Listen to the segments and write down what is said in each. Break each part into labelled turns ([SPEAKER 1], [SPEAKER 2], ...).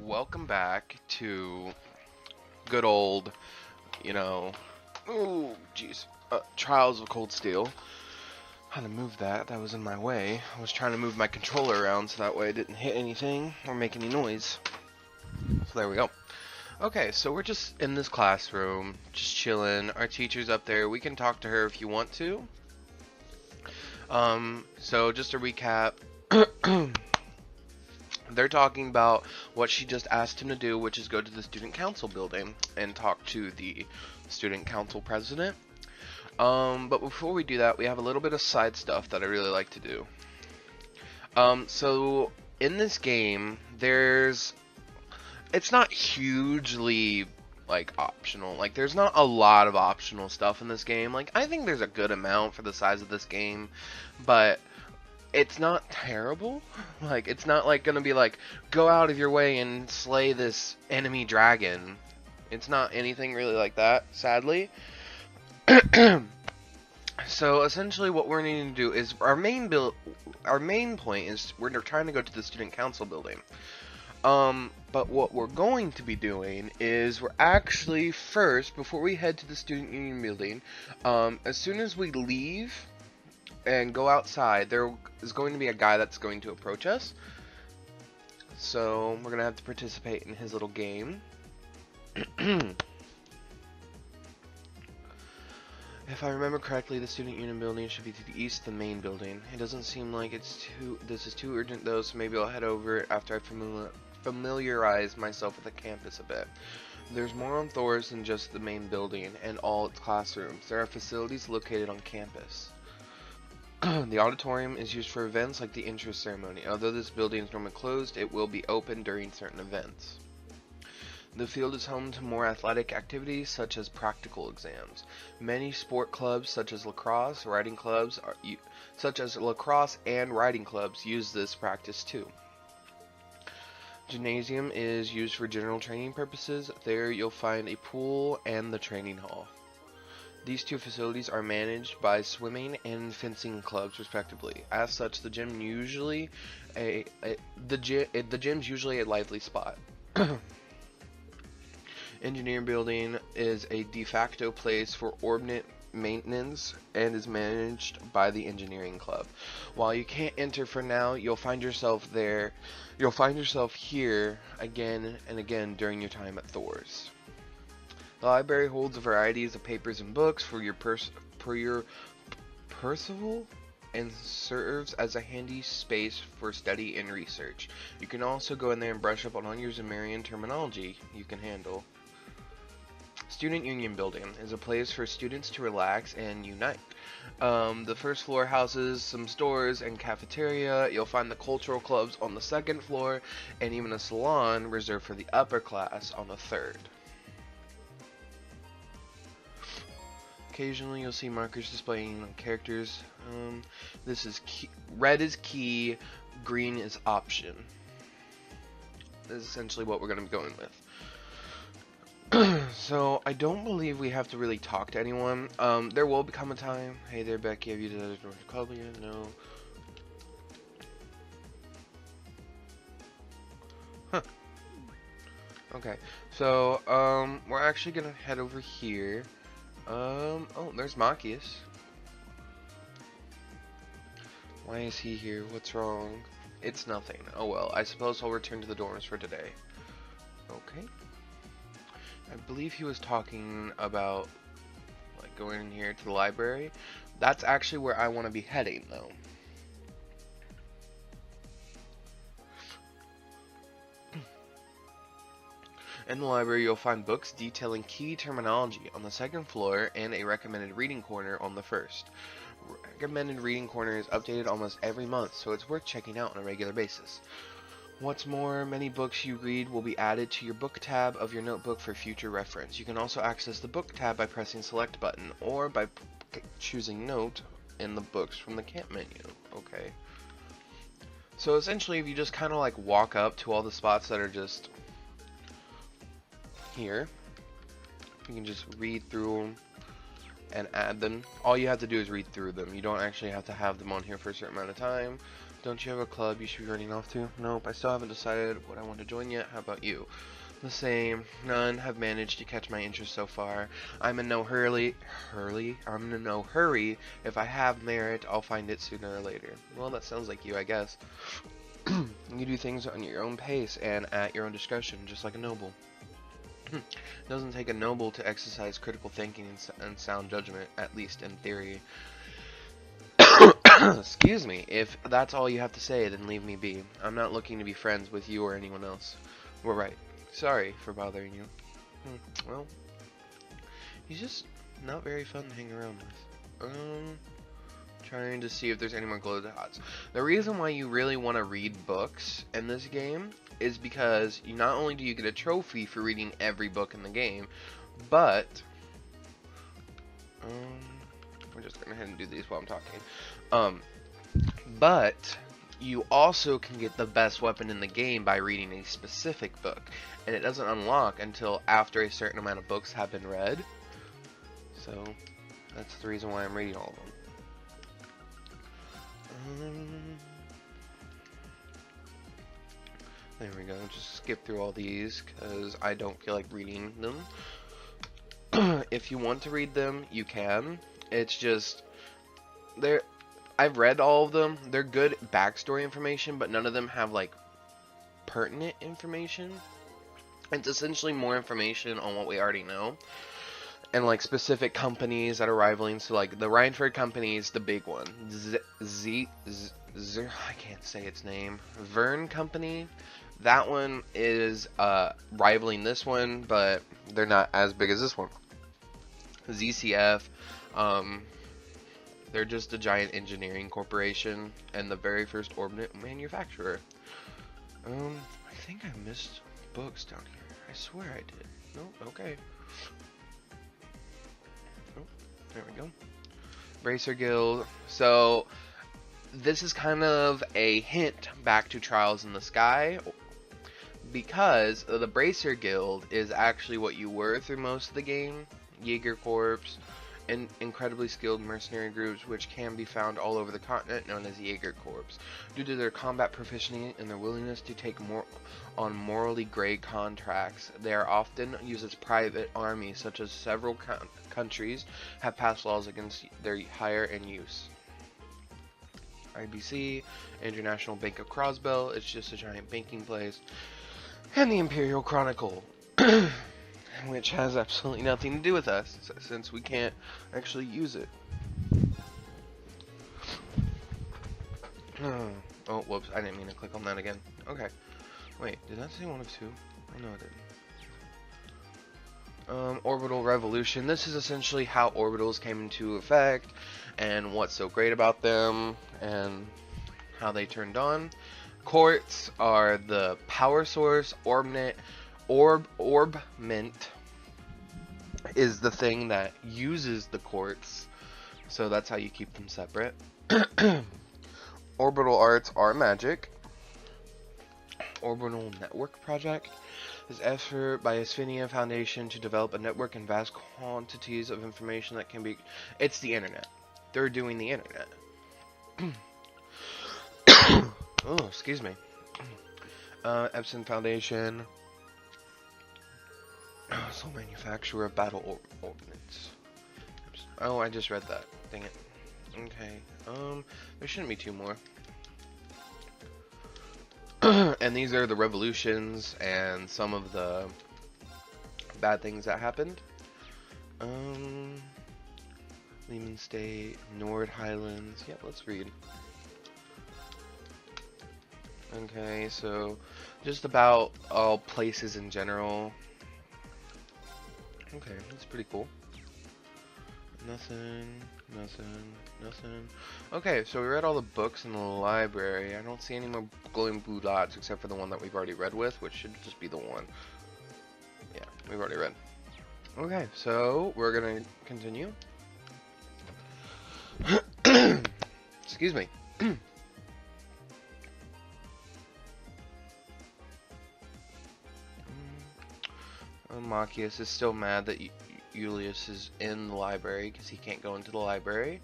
[SPEAKER 1] welcome back to good old, ooh, jeez, Trials of Cold Steel. How to move that? That was in my way. I was trying to move my controller around so that way it didn't hit anything or make any noise. So there we go. Okay, so we're just in this classroom, just chilling. Our teacher's up there. We can talk to her if you want to. So just to recap. They're talking about what she just asked him to do, which is go to the student council building and talk to the student council president. But before we do that, we have a little bit of side stuff that I really like to do. So in this game, it's not hugely like optional. Like there's not a lot of optional stuff in this game. Like I think there's a good amount for the size of this game, but it's not terrible. Like, it's not like gonna be like, go out of your way and slay this enemy dragon. It's not anything really like that, sadly. So essentially, what we're needing to do is our main point is we're trying to go to the student council building. But what we're going to be doing is we're actually first, before we head to the student union building, as soon as we leave and go outside, there is going to be a guy that's going to approach us. So we're gonna have to participate in his little game. If I remember correctly, the student union building should be to the east of the main building. It doesn't seem like this is too urgent though, so maybe I'll head over it after I familiarize myself with the campus a bit. There's more on Thors than just the main building and all its classrooms. There are facilities located on campus. The auditorium is used for events like the interest ceremony. Although this building is normally closed, it will be open during certain events. The field is home to more athletic activities such as practical exams. Many sport clubs such as lacrosse and riding clubs use this practice too. Gymnasium is used for general training purposes. There you'll find a pool and the training hall. These two facilities are managed by swimming and fencing clubs, respectively. As such, the gym's usually a lively spot. Engineering building is a de facto place for ordnance maintenance and is managed by the engineering club. While you can't enter for now, you'll find yourself there. You'll find yourself here again and again during your time at Thors. The library holds varieties of papers and books for your percival and serves as a handy space for study and research. You can also go in there and brush up on all your Zemarian terminology you can handle. Student Union Building is a place for students to relax and unite. The first floor houses some stores and cafeteria. You'll find the cultural clubs on the second floor and even a salon reserved for the upper class on the third. Occasionally you'll see markers displaying characters. This is key. Red is key, green is option. This is essentially what we're going to be going with. So I don't believe we have to really talk to anyone. There will become a time. Hey there, Becky. Have you done the North Club yet? No. Huh. Okay. So we're actually gonna head over here. Oh, there's Machias. Why is he here? What's wrong? It's nothing. Oh well, I suppose I'll return to the dorms for today. Okay. I believe he was talking about like going in here to the library. That's actually where I want to be heading though. In the library, you'll find books detailing key terminology on the second floor and a recommended reading corner on the first. Recommended reading corner is updated almost every month, so it's worth checking out on a regular basis. What's more, many books you read will be added to your book tab of your notebook for future reference. You can also access the book tab by pressing select button or by choosing note in the books from the camp menu. Okay. So essentially, if you just kind of like walk up to all the spots that are just here, you can just read through them and add them. All you have to do is read through them. You don't actually have to have them on here for a certain amount of time. Don't you have a club you should be running off to? Nope, I still haven't decided what I want to join yet. How about you? The same. None have managed to catch my interest so far. I'm in no hurry. I'm in no hurry. If I have merit, I'll find it sooner or later. Well, that sounds like you, I guess. You do things on your own pace and at your own discretion, just like a noble. It doesn't take a noble to exercise critical thinking and sound judgment, at least in theory. Excuse me. If that's all you have to say, then leave me be. I'm not looking to be friends with you or anyone else. We're right. Sorry for bothering you. Well, he's just not very fun to hang around with. Trying to see if there's any more glow dots. The reason why you really want to read books in this game is because you not only do you get a trophy for reading every book in the game, but we're just gonna go ahead and do these while I'm talking. But you also can get the best weapon in the game by reading a specific book, and it doesn't unlock until after a certain amount of books have been read. So that's the reason why I'm reading all of them. There we go. Just skip through all these because I don't feel like reading them. If you want to read them, you can. It's just I've read all of them. They're good backstory information, but none of them have like pertinent information. It's essentially more information on what we already know, and like specific companies that are rivaling. So like the Reinford company is the big one. I can't say its name. Vern company. That one is rivaling this one, but they're not as big as this one. ZCF. They're just a giant engineering corporation and the very first Orbit manufacturer. I think I missed books down here. I swear I did. Nope, okay. Oh, there we go. Bracer Guild. So, this is kind of a hint back to Trials in the Sky, because the Bracer Guild is actually what you were through most of the game. Jaeger Corps, and incredibly skilled mercenary groups which can be found all over the continent, known as Jaeger Corps. Due to their combat proficiency and their willingness to take on morally gray contracts, they are often used as private armies, such as several countries have passed laws against their hire and use. IBC, International Bank of Crosbell, it's just a giant banking place. And the Imperial Chronicle, which has absolutely nothing to do with us, since we can't actually use it. Oh, whoops, I didn't mean to click on that again. Okay. Wait, did that say one of two? Oh, no, it didn't. Orbital Revolution. This is essentially how orbitals came into effect, and what's so great about them, and how they turned on. Quartz are the power source. Orbment is the thing that uses the quartz, so that's how you keep them separate. Orbital arts are magic. Orbital Network Project is effort by Asphinia Foundation to develop a network and vast quantities of information that can be... It's the internet. They're doing the internet. Oh, excuse me. Epson Foundation. Sole manufacturer of battle ordnance. Oh, I just read that. Dang it. Okay. There shouldn't be two more. And these are the revolutions and some of the bad things that happened. Lehman State, Nord Highlands. Yep, let's read. Okay, so just about all places in general. Okay, that's pretty cool. Nothing. Okay, so we read all the books in the library. I don't see any more glowing blue dots except for the one that we've already read with, which should just be the one. Yeah, we've already read. Okay, so we're gonna continue. Excuse me. Machias is still mad that Julius is in the library because he can't go into the library.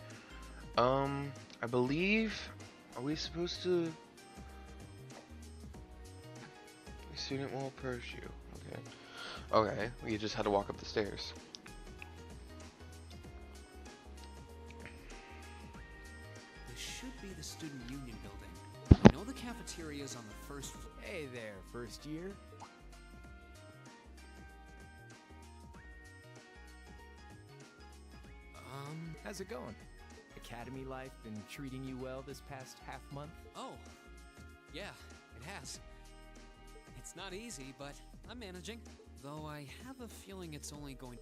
[SPEAKER 1] I believe, are we supposed to? The student will approach you. Okay. Okay, we just had to walk up the stairs.
[SPEAKER 2] This should be the Student Union building. I know the cafeteria is on the first floor.
[SPEAKER 3] Hey there, first year. How's it going? Academy life been treating you well this past half month?
[SPEAKER 2] Oh, yeah, it has. It's not easy, but I'm managing. Though I have a feeling it's only going...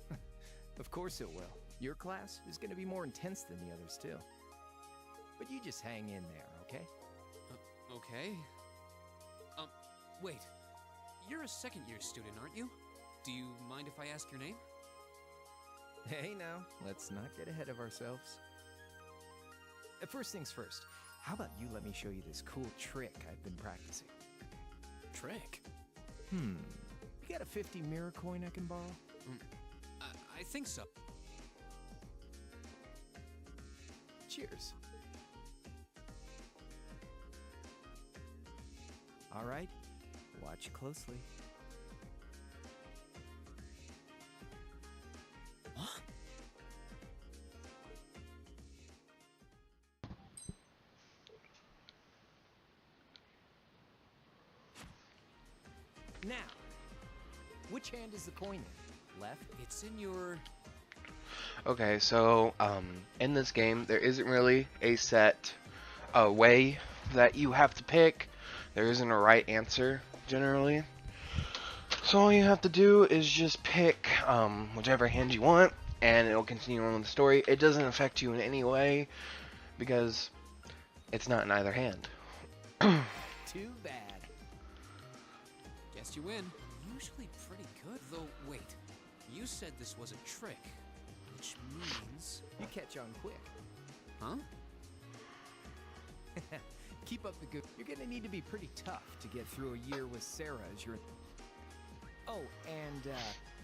[SPEAKER 3] Of course it will. Your class is going to be more intense than the others too. But you just hang in there, okay?
[SPEAKER 2] Okay. Wait. You're a second-year student, aren't you? Do you mind if I ask your name?
[SPEAKER 3] Hey now, let's not get ahead of ourselves. First things first, how about you let me show you this cool trick I've been practicing?
[SPEAKER 2] Trick?
[SPEAKER 3] You got a 50 mirror coin I can borrow?
[SPEAKER 2] I think so.
[SPEAKER 3] Cheers. All right, watch closely.
[SPEAKER 2] What?
[SPEAKER 3] Now, which hand is the coin in? Left?
[SPEAKER 2] It's in your...
[SPEAKER 1] Okay, so in this game there isn't really a set way that you have to pick. There isn't a right answer generally. So all you have to do is just pick whichever hand you want, and it'll continue on with the story. It doesn't affect you in any way because it's not in either hand.
[SPEAKER 3] Too bad.
[SPEAKER 2] Guess you win. I'm usually pretty good, though. Wait, you said this was a trick, which means...
[SPEAKER 3] You catch on quick.
[SPEAKER 2] Huh?
[SPEAKER 3] Keep up the good... You're gonna need to be pretty tough to get through a year with Sarah as your... Oh, and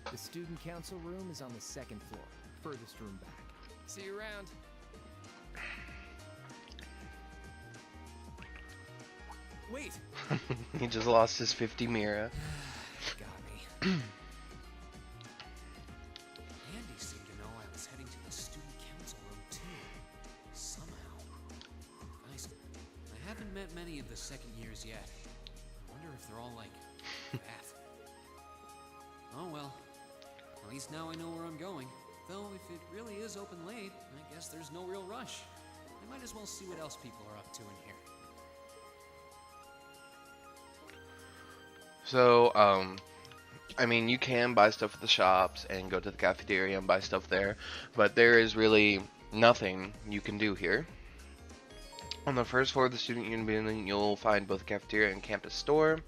[SPEAKER 3] the student council room is on the second floor. Furthest room back. See you around.
[SPEAKER 2] Wait!
[SPEAKER 1] He just lost his 50 Mira.
[SPEAKER 2] Got me. Andy seemed to know I was heading to the student council room too. Somehow. I haven't met many of the second years yet. I wonder if they're all like that. Oh well. At least now I know where I'm going. Though if it really is open late, I guess there's no real rush. I might as well see what else people are up to in here.
[SPEAKER 1] So, I mean, you can buy stuff at the shops and go to the cafeteria and buy stuff there, but there is really nothing you can do here. On the first floor of the Student Union building, you'll find both the cafeteria and campus store.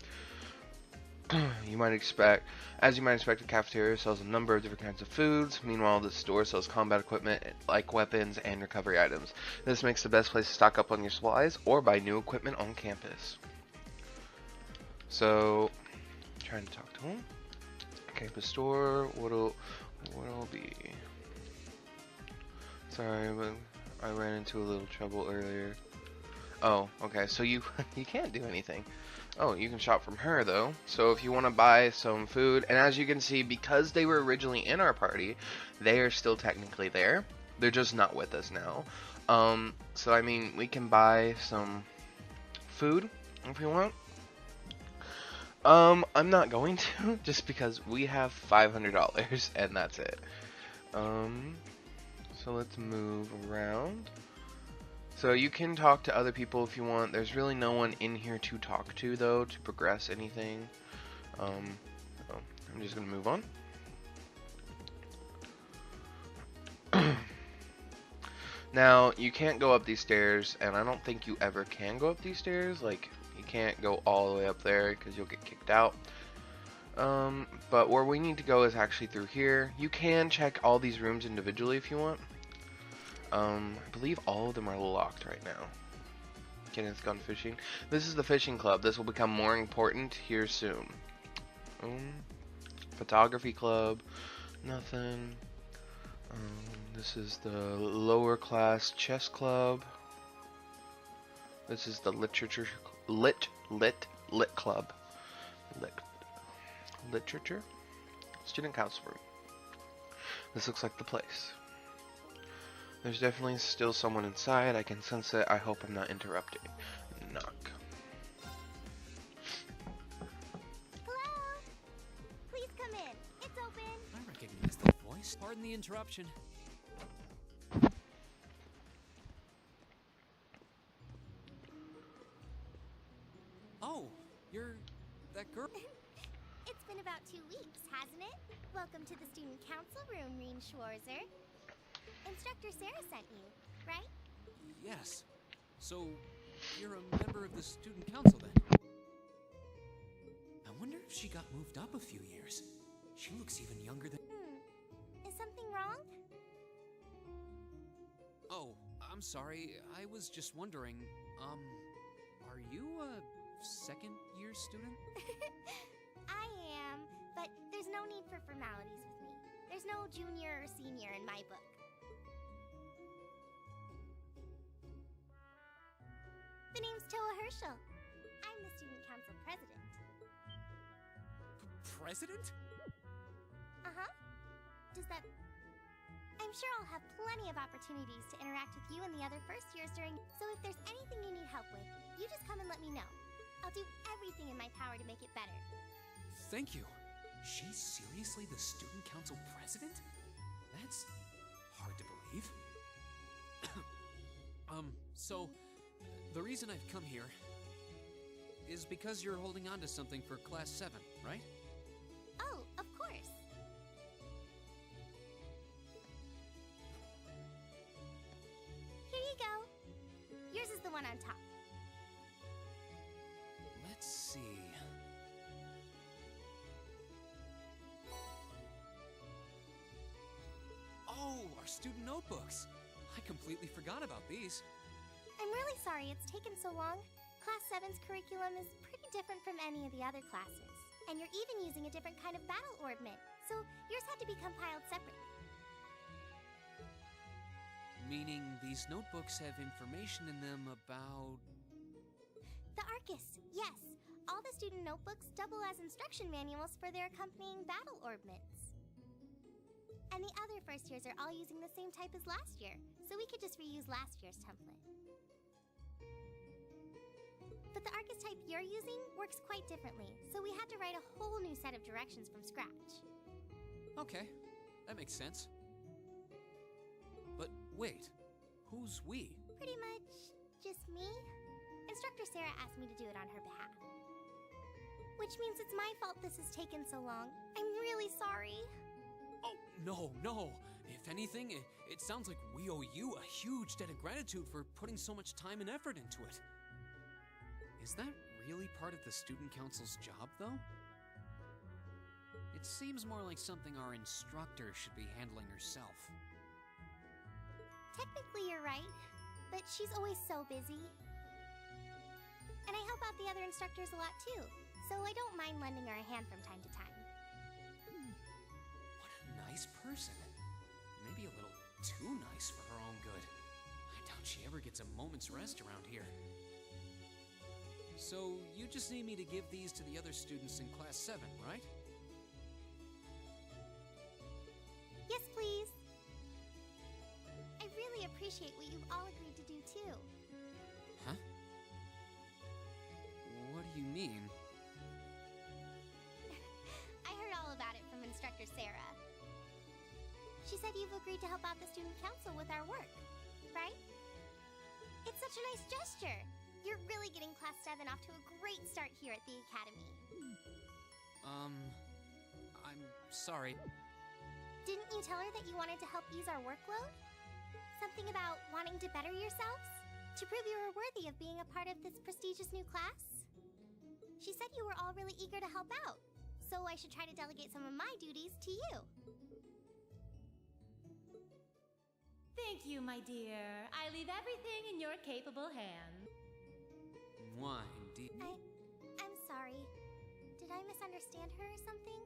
[SPEAKER 1] As you might expect, the cafeteria sells a number of different kinds of foods. Meanwhile, the store sells combat equipment like weapons and recovery items. This makes the best place to stock up on your supplies or buy new equipment on campus. So, trying to talk to him. Campus store. What'll be? Sorry, but I ran into a little trouble earlier. Oh, okay. So you can't do anything. Oh, you can shop from her though. So if you want to buy some food, and as you can see, because they were originally in our party, they are still technically there. They're just not with us now. So I mean, we can buy some food if you want. I'm not going to, just because we have $500 and that's it. So let's move around. So you can talk to other people if you want. There's really no one in here to talk to though, to progress anything. So I'm just gonna move on. Now, you can't go up these stairs, and I don't think you ever can go up these stairs. Like, you can't go all the way up there because you'll get kicked out. But where we need to go is actually through here. You can check all these rooms individually if you want. I believe all of them are locked right now. Kenneth's gone fishing. This is the fishing club. This will become more important here soon. Photography club. Nothing. This is the lower class chess club. This is the literature lit club. Literature student council room. This looks like the place. There's definitely still someone inside. I can sense it. I hope I'm not interrupting. Knock.
[SPEAKER 4] Hello? Please come in. It's open.
[SPEAKER 2] I recognize that voice. Pardon the interruption. Oh, you're that girl.
[SPEAKER 4] It's been about 2 weeks, hasn't it? Welcome to the student council room, Reen Schwarzer. Instructor Sarah sent you, right?
[SPEAKER 2] Yes. So, you're a member of the student council then? I wonder if she got moved up a few years. She looks even younger than...
[SPEAKER 4] Is something wrong?
[SPEAKER 2] Oh, I'm sorry. I was just wondering, are you a second-year student?
[SPEAKER 4] I am, but there's no need for formalities with me. There's no junior or senior in my book. The name's Toa Herschel. I'm the student council president.
[SPEAKER 2] President?
[SPEAKER 4] Uh-huh. Does that... I'm sure I'll have plenty of opportunities to interact with you and the other first years during... So if there's anything you need help with, you just come and let me know. I'll do everything in my power to make it better.
[SPEAKER 2] Thank you. She's seriously the student council president? That's hard to believe. So, the reason I've come here is because you're holding on to something for Class 7, right?
[SPEAKER 4] Oh, of course. Here you go. Yours is the one on top.
[SPEAKER 2] Let's see. Oh, our student notebooks. I completely forgot about these.
[SPEAKER 4] I'm really sorry it's taken so long. Class 7's curriculum is pretty different from any of the other classes. And you're even using a different kind of battle orbment, so yours had to be compiled separately.
[SPEAKER 2] Meaning these notebooks have information in them about...
[SPEAKER 4] The Arcus, yes. All the student notebooks double as instruction manuals for their accompanying battle orbments. And the other first years are all using the same type as last year, so we could just reuse last year's template. But the Arcus type you're using works quite differently, so we had to write a whole new set of directions from scratch.
[SPEAKER 2] Okay, that makes sense. But wait, who's we?
[SPEAKER 4] Pretty much just me. Instructor Sarah asked me to do it on her behalf. Which means it's my fault this has taken so long. I'm really sorry.
[SPEAKER 2] Oh, no. If anything, it sounds like we owe you a huge debt of gratitude for putting so much time and effort into it. Is that really part of the student council's job, though? It seems more like something our instructor should be handling herself.
[SPEAKER 4] Technically, you're right, but she's always so busy. And I help out the other instructors a lot too, so I don't mind lending her a hand from time to time.
[SPEAKER 2] What a nice person. Maybe a little too nice for her own good. I doubt she ever gets a moment's rest around here. So, you just need me to give these to the other students in Class 7, right?
[SPEAKER 4] Yes, please. I really appreciate what you've all agreed to do too.
[SPEAKER 2] Huh? What do you mean?
[SPEAKER 4] I heard all about it from Instructor Sarah. She said you've agreed to help out the student council with our work, right? It's such a nice gesture. You're really getting Class 7 off to a great start here at the Academy.
[SPEAKER 2] I'm sorry.
[SPEAKER 4] Didn't you tell her that you wanted to help ease our workload? Something about wanting to better yourselves? To prove you were worthy of being a part of this prestigious new class? She said you were all really eager to help out, so I should try to delegate some of my duties to you.
[SPEAKER 5] Thank you, my dear. I leave everything in your capable hands.
[SPEAKER 2] Why, indeed?
[SPEAKER 4] I'm sorry. Did I misunderstand her or something?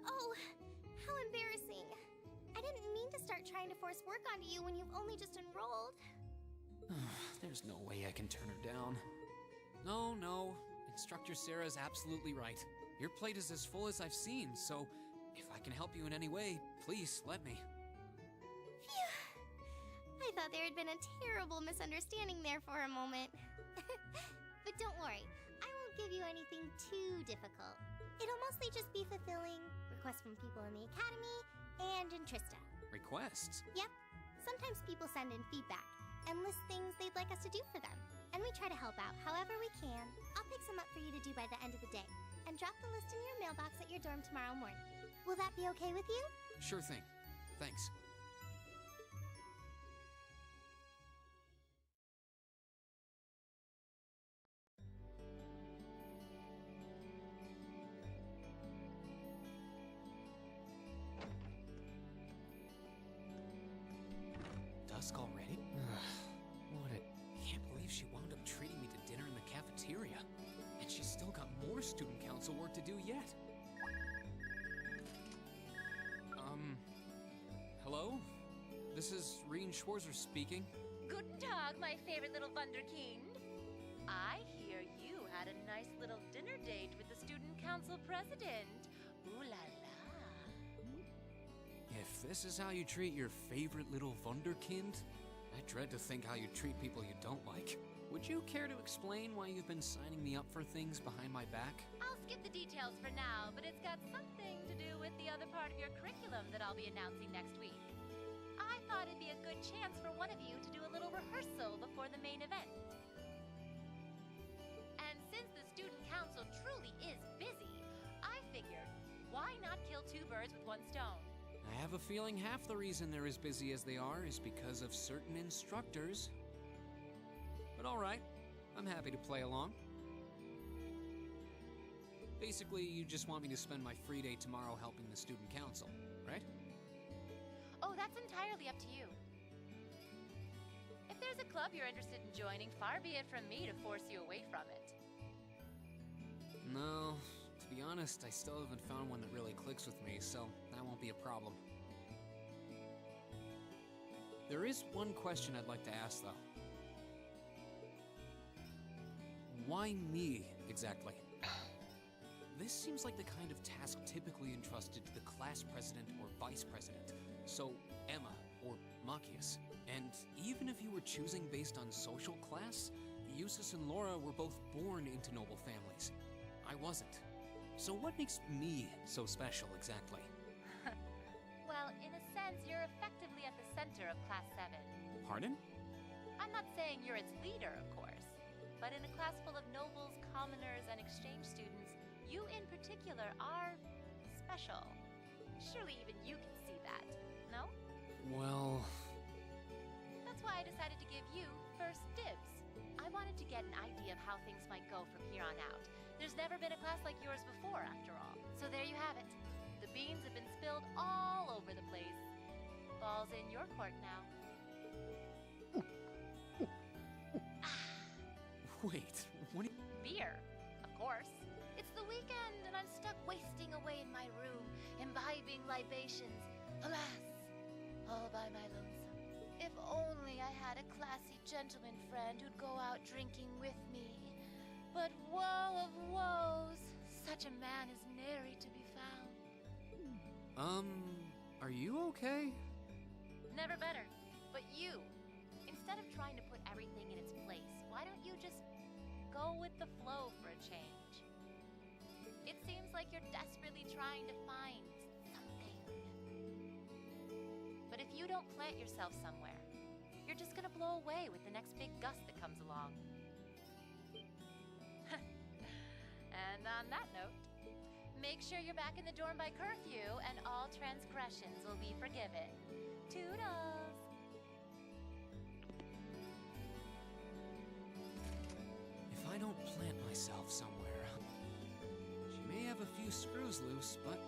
[SPEAKER 4] Oh, how embarrassing. I I didn't mean to start trying to force work onto you when you've only just enrolled.
[SPEAKER 2] There's no way I can turn her down. No. Instructor Sarah's absolutely right. Your plate is as full as I've seen, so if I can help you in any way, please let me.
[SPEAKER 4] Phew. I thought there had been a terrible misunderstanding there for a moment. But don't worry, I won't give you anything too difficult. It'll mostly just be fulfilling requests from people in the academy and in Trista.
[SPEAKER 2] Requests?
[SPEAKER 4] Yep. Sometimes people send in feedback and list things they'd like us to do for them. And we try to help out however we can. I'll pick some up for you to do by the end of the day. And drop the list in your mailbox at your dorm tomorrow morning. Will that be okay with you?
[SPEAKER 2] Sure thing. Thanks. Dusk already? What a... I can't believe she wound up treating me to dinner in the cafeteria. And she's still got more student council work to do yet. Hello? This is Rien Schwarzer speaking.
[SPEAKER 6] Guten Tag, my favorite little Wunderkind. I hear you had a nice little dinner date with the student council president. Ooh la la.
[SPEAKER 2] If this is how you treat your favorite little Wunderkind, I dread to think how you treat people you don't like. Would you care to explain why you've been signing me up for things behind my back?
[SPEAKER 6] I'll skip the details for now, but it's got something to do with the other part of your curriculum that I'll be announcing next week. I thought it'd be a good chance for one of you to do a little rehearsal before the main event. And since the student council truly is busy, I figured, why not kill two birds with one stone?
[SPEAKER 2] I have a feeling half the reason they're as busy as they are is because of certain instructors. But alright, I'm happy to play along. Basically, you just want me to spend my free day tomorrow helping the student council, right?
[SPEAKER 6] Oh, that's entirely up to you. If there's a club you're interested in joining, far be it from me to force you away from it.
[SPEAKER 2] No, to be honest, I still haven't found one that really clicks with me, so that won't be a problem. There is one question I'd like to ask, though. Why me, exactly? This seems like the kind of task typically entrusted to the class president or vice president. So, Emma or Machias. And even if you were choosing based on social class, Eustace and Laura were both born into noble families. I wasn't. So what makes me so special, exactly?
[SPEAKER 6] Well, in a sense, you're effectively at the center of Class 7.
[SPEAKER 2] Pardon?
[SPEAKER 6] I'm not saying you're its leader, of course. But in a class full of nobles, commoners, and exchange students, you in particular are special. Surely even you can see that, no?
[SPEAKER 2] Well...
[SPEAKER 6] That's why I decided to give you first dibs. I wanted to get an idea of how things might go from here on out. There's never been a class like yours before, after all. So there you have it. The beans have been spilled all over the place. Ball's in your court now.
[SPEAKER 2] Wait, what do you...
[SPEAKER 6] Beer, of course. It's the weekend and I'm stuck wasting away in my room, imbibing libations. Alas, all by my lonesome. If only I had a classy gentleman friend who'd go out drinking with me. But woe of woes, such a man is nary to be found.
[SPEAKER 2] Are you okay?
[SPEAKER 6] Never better. But you, instead of trying to put everything in its place, why don't you just go with the flow for a change? It seems like you're desperately trying to find something. But if you don't plant yourself somewhere, you're just gonna blow away with the next big gust that comes along. And on that note, make sure you're back in the dorm by curfew and all transgressions will be forgiven. Toodles!
[SPEAKER 2] If I don't plant myself somewhere... She may have a few screws loose, but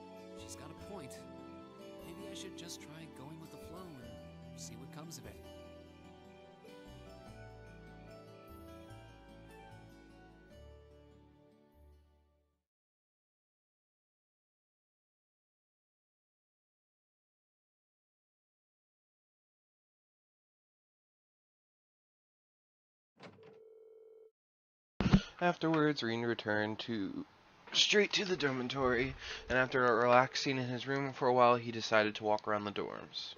[SPEAKER 2] she's got a point. Maybe I should just try going with the flow and see what comes of it.
[SPEAKER 1] Afterwards, Rean returned straight to the dormitory, and after relaxing in his room for a while, he decided to walk around the dorms.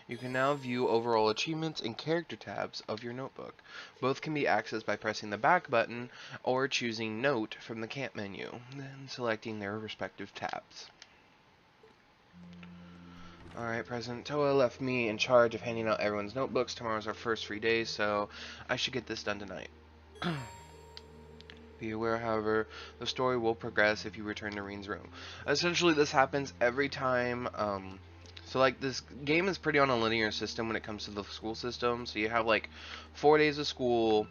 [SPEAKER 1] You can now view overall achievements and character tabs of your notebook. Both can be accessed by pressing the back button or choosing Note from the camp menu, then selecting their respective tabs. Alright, President Toa left me in charge of handing out everyone's notebooks. Tomorrow's our first free day, so I should get this done tonight. Be aware, however, the story will progress if you return to Rean's room. Essentially, this happens every time, so like this game is pretty on a linear system when it comes to the school system. So you have like 4 days of school,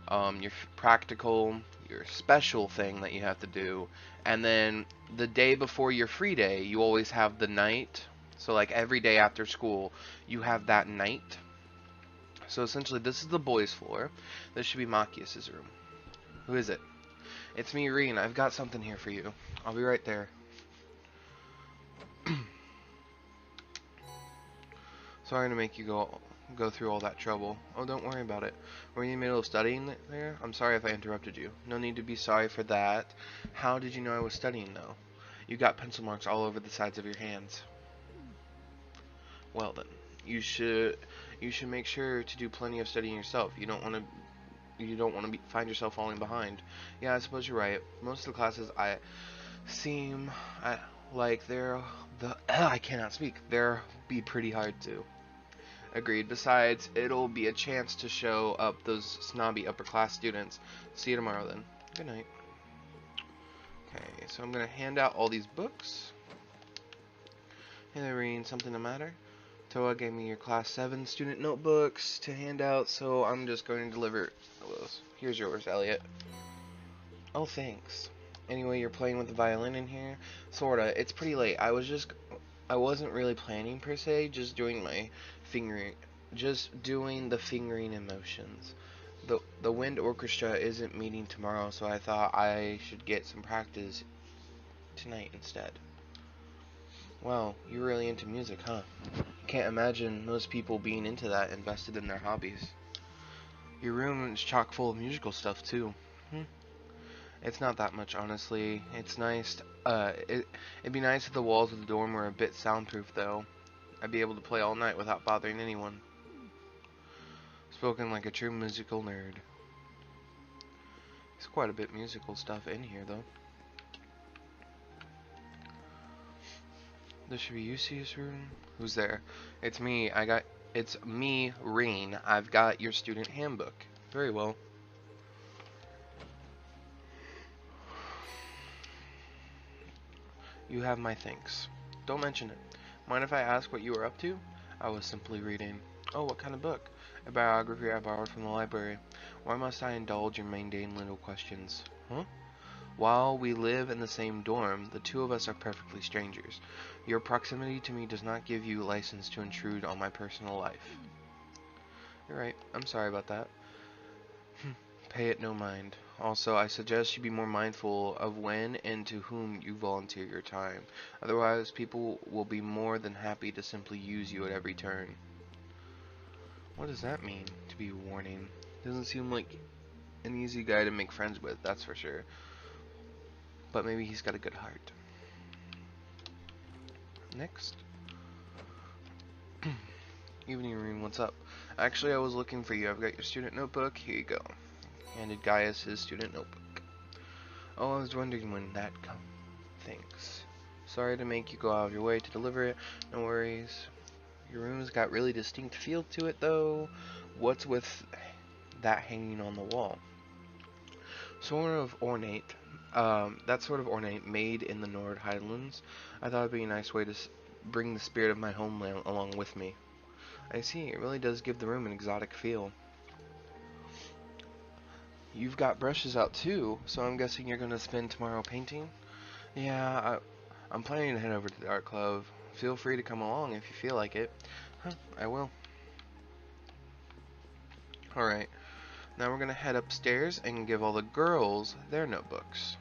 [SPEAKER 1] your practical, your special thing that you have to do, and then the day before your free day, you always have the night. So like every day after school, you have that night. So essentially, this is the boys' floor. This should be Machias's room. Who is it? It's me, Rean. I've got something here for you. I'll be right there. Sorry to make you go through all that trouble. Oh, don't worry about it. Were you in the middle of studying there? I'm sorry if I interrupted you. No need to be sorry for that. How did you know I was studying, though? You got pencil marks all over the sides of your hands. Well then, you should make sure to do plenty of studying yourself. You don't want to find yourself falling behind. Yeah, I suppose you're right. Most of the classes like I cannot speak. They'll be pretty hard to. Agreed. Besides, it'll be a chance to show up those snobby upper class students. See you tomorrow then. Good night. Okay, so I'm gonna hand out all these books. Hey there, Rean. Something the matter? Toa gave me your class 7 student notebooks to hand out, so I'm just going to deliver those. Here's yours, Elliot. Oh, thanks. Anyway, you're playing with the violin in here? Sorta. It's pretty late. I wasn't really planning per se, just doing the fingering and motions. The wind orchestra isn't meeting tomorrow, so I thought I should get some practice tonight instead. Wow, you're really into music, huh? Can't imagine most people being into that, invested in their hobbies. Your room is chock full of musical stuff too. It's not that much, honestly. It's nice. It'd be nice if the walls of the dorm were a bit soundproof, though. I'd be able to play all night without bothering anyone. Spoken like a true musical nerd. There's quite a bit musical stuff in here, though. This should be Yusi's room. Who's there? It's me. It's me, Rean. I've got your student handbook. Very well. You have my thanks. Don't mention it. Mind if I ask what you were up to? I was simply reading. Oh, what kind of book? A biography I borrowed from the library. Why must I indulge your mundane little questions? Huh? While we live in the same dorm, the two of us are perfectly strangers. Your proximity to me does not give you license to intrude on my personal life. You're right. I'm sorry about that. Pay it no mind. Also, I suggest you be more mindful of when and to whom you volunteer your time. Otherwise, people will be more than happy to simply use you at every turn. What does that mean, to be warning? Doesn't seem like an easy guy to make friends with, that's for sure. But maybe he's got a good heart. Next. Evening Room, what's up? Actually, I was looking for you. I've got your student notebook. Here you go. Handed Gaius his student notebook. Oh, I was wondering when that come. Thanks. Sorry to make you go out of your way to deliver it. No worries. Your room's got really distinct feel to it, though. What's with that hanging on the wall? Sort of ornate. That sort of ornate, made in the Nord Highlands. I thought it'd be a nice way to bring the spirit of my homeland along with me. I see, it really does give the room an exotic feel. You've got brushes out too, so I'm guessing you're gonna spend tomorrow painting? Yeah, I'm planning to head over to the art club. Feel free to come along if you feel like it. Huh, I will. Alright, now we're gonna head upstairs and give all the girls their notebooks.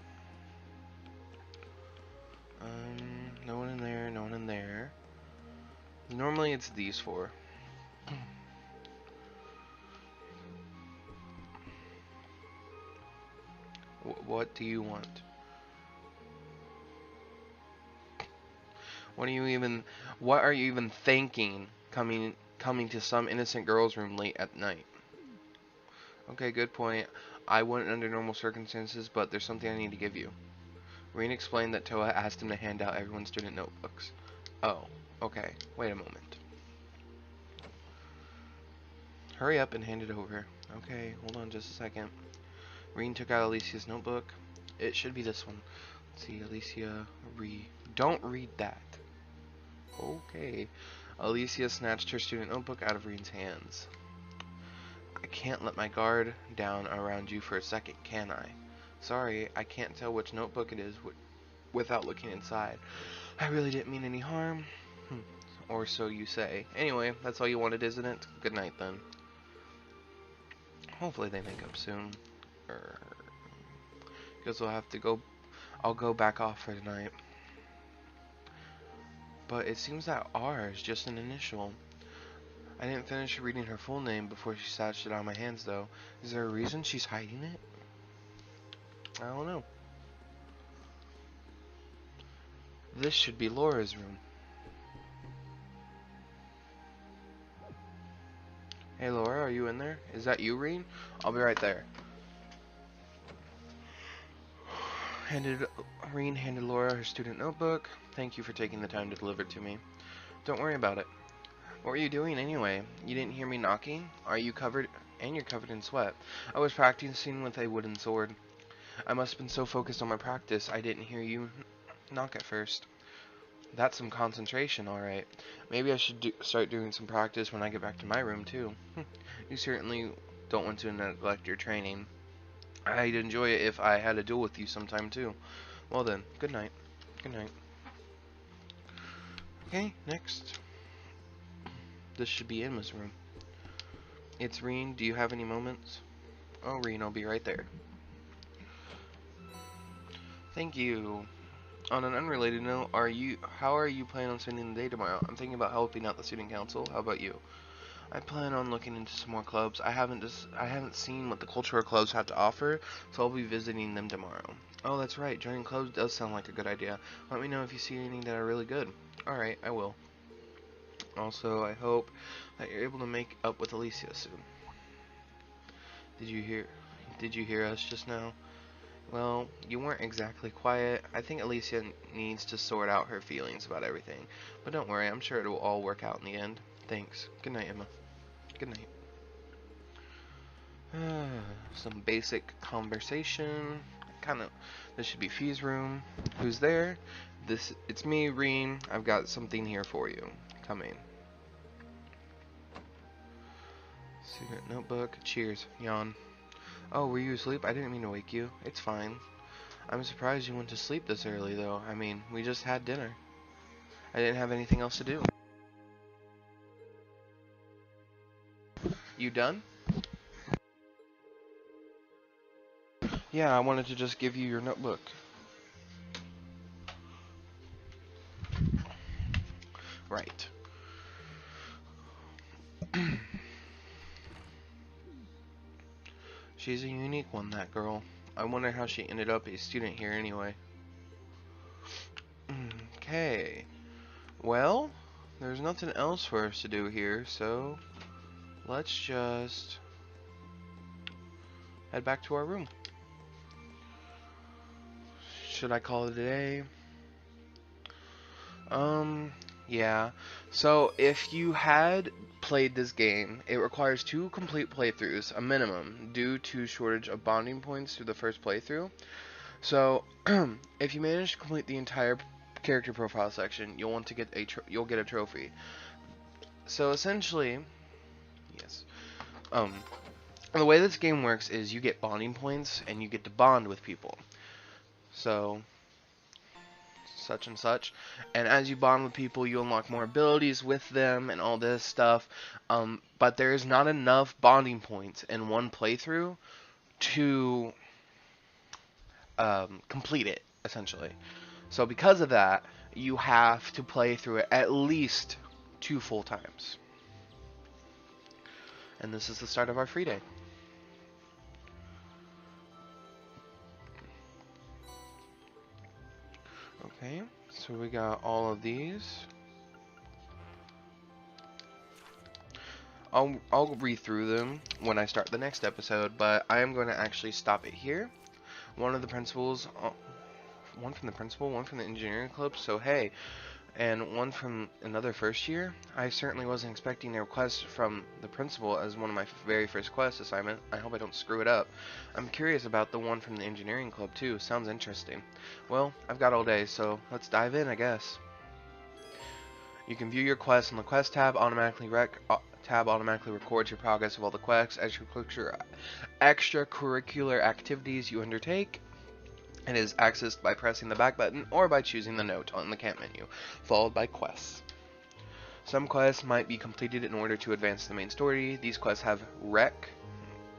[SPEAKER 1] No one in there, no one in there. Normally it's these four. What do you want? What are you even? What are you even thinking? Coming to some innocent girl's room late at night. Okay, good point. I wouldn't under normal circumstances, but there's something I need to give you. Rean explained that Toa asked him to hand out everyone's student notebooks. Oh, okay. Wait a moment. Hurry up and hand it over. Okay, hold on just a second. Rean took out Alicia's notebook. It should be this one. Let's see, Alicia, don't read that. Okay. Alicia snatched her student notebook out of Rean's hands. I can't let my guard down around you for a second, can I? Sorry, I can't tell which notebook it is without looking inside. I really didn't mean any harm. Or so you say. Anyway, that's all you wanted, isn't it? Good night, then. Hopefully they make up soon. Guess we'll have to go. I'll go back off for tonight. But it seems that R is just an initial. I didn't finish reading her full name before she snatched it out of my hands, though. Is there a reason she's hiding it? I don't know. This should be Laura's room. Hey Laura, are you in there? Is that you, Rean? I'll be right there. Rean handed Laura her student notebook. Thank you for taking the time to deliver it to me. Don't worry about it. What were you doing anyway? You didn't hear me knocking? You're covered in sweat. I was practicing with a wooden sword. I must have been so focused on my practice I didn't hear you knock at first. That's some concentration, alright. Maybe I should start doing some practice when I get back to my room, too. You certainly don't want to neglect your training. I'd enjoy it if I had a duel with you sometime, too. Well then, good night. Good night. Okay, next. This should be Emma's room. It's Rean. Do you have any moments? Oh, Rean, I'll be right there. Thank you. On an unrelated note, how are you planning on spending the day tomorrow? I'm thinking about helping out the student council. How about you? I plan on looking into some more clubs. I haven't seen what the cultural clubs have to offer, so I'll be visiting them tomorrow. Oh, that's right. Joining clubs does sound like a good idea. Let me know if you see anything that are really good. Alright, I will. Also, I hope that you're able to make up with Alicia soon. Did you hear us just now? Well, you weren't exactly quiet. I think Alicia needs to sort out her feelings about everything. But don't worry, I'm sure it will all work out in the end. Thanks. Good night, Emma. Good night. Some basic conversation. This should be Fee's room. Who's there? It's me, Rean. I've got something here for you. Come in. Student notebook. Cheers. Yawn. Oh, were you asleep? I didn't mean to wake you. It's fine. I'm surprised you went to sleep this early, though. I mean, we just had dinner. I didn't have anything else to do. You done? Yeah, I wanted to just give you your notebook. Right. She's a unique one, that girl. I wonder how she ended up a student here anyway. Okay. Well, there's nothing else for us to do here, so let's just head back to our room. Should I call it a day? Yeah. So, if you had played this game, it requires 2 complete playthroughs, a minimum, due to shortage of bonding points through the first playthrough. So, if you manage to complete the entire character profile section, you'll get a trophy. So, essentially, yes. The way this game works is you get bonding points, and you get to bond with people. So, such and such, and as you bond with people you unlock more abilities with them and all this stuff, but there's not enough bonding points in one playthrough to complete it, essentially. So because of that, you have to play through it at least 2 full times, and this is the start of our free day. Okay, so we got all of these. I'll read through them when I start the next episode, but I am going to actually stop it here. One of the principals, one from the principal, one from the engineering club, so hey, and one from another first year. I certainly wasn't expecting a request from the principal as one of my very first quest assignment. I hope I don't screw it up. I'm curious about the one from the engineering club too. Sounds interesting. Well, I've got all day, so let's dive in, I guess. You can view your quests on the quest tab. Tab automatically records your progress of all the quests, extracurricular activities you undertake. It is accessed by pressing the back button or by choosing the note on the camp menu, followed by quests. Some quests might be completed in order to advance the main story. These quests have rec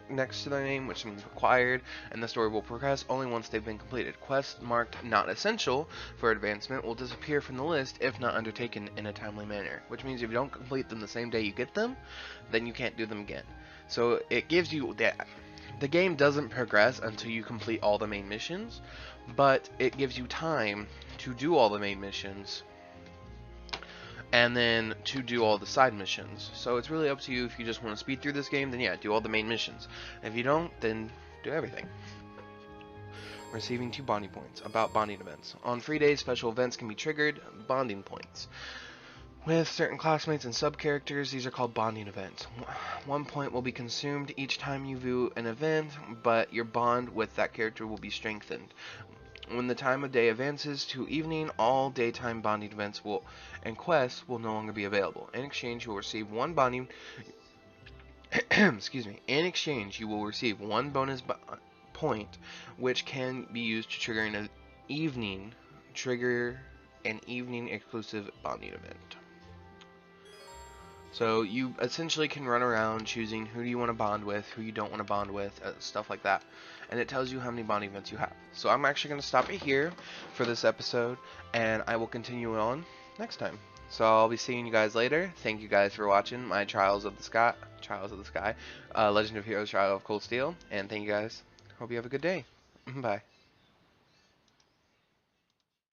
[SPEAKER 1] next to their name, which means required, and the story will progress only once they've been completed. Quests marked not essential for advancement will disappear from the list if not undertaken in a timely manner, which means if you don't complete them the same day you get them, then you can't do them again. So it gives you that. The game doesn't progress until you complete all the main missions, but it gives you time to do all the main missions and then to do all the side missions. So it's really up to you. If you just want to speed through this game, then yeah, do all the main missions. If you don't, then do everything. Receiving 2 bonding points. About bonding events. On free days, special events can be triggered. Bonding points. With certain classmates and sub-characters, these are called bonding events. 1 point will be consumed each time you view an event, but your bond with that character will be strengthened. When the time of day advances to evening, all daytime bonding events and quests will no longer be available. In exchange, you will receive 1 bonding excuse me. In exchange, you will receive 1 bonus point, which can be used to trigger an evening exclusive bonding event. So you essentially can run around choosing who do you want to bond with, who you don't want to bond with, stuff like that. And it tells you how many bonding events you have. So I'm actually going to stop it here for this episode, and I will continue on next time. So I'll be seeing you guys later. Thank you guys for watching my Trials of the Sky, Legend of Heroes Trial of Cold Steel, and thank you guys. Hope you have a good day. Bye.